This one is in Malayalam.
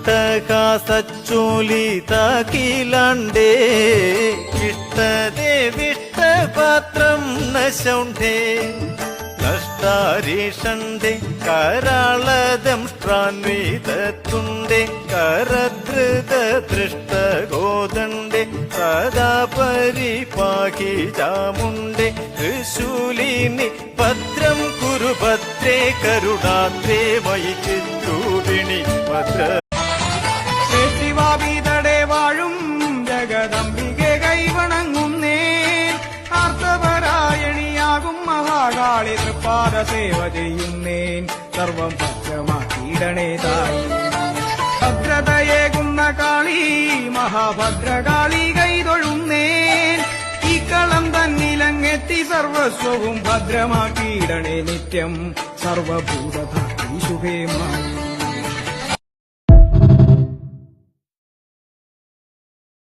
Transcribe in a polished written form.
अट्टहासच्चोलिताकिलाण्डे इष्टदेविष्टपात्रं न शौण्ढे नष्टारीषण्डे कराळदंष्ट्रान्विततुण्डे करधृतदृष्टगोदण्डे सदा परिपाहि चामुण्डे त्रिशूलिनि भद्रं कुरु भद्रे करुणाद्रे मयि चिद्रूपिणि भद्र ശിവാബീതടെ വാഴും ജഗദംബികെ കൈവണങ്ങുന്നേ ആർത്തപരായണിയാകും മഹാകാളി തൃപ്പാദ സേവ ചെയ്യുന്നേൻ സർവം ഭദ്രമാക്കിയിടണേ തായി ഭദ്രതയേകുന്ന കാളി മഹാഭദ്രകാളി കൈതൊഴുന്നേൻ ഈ കളം തന്നിലങ്ങെത്തി സർവസ്വവും ഭദ്രമാക്കിയിടണേ നിത്യം സർവഭൂതധാരീ ശുഭേമായി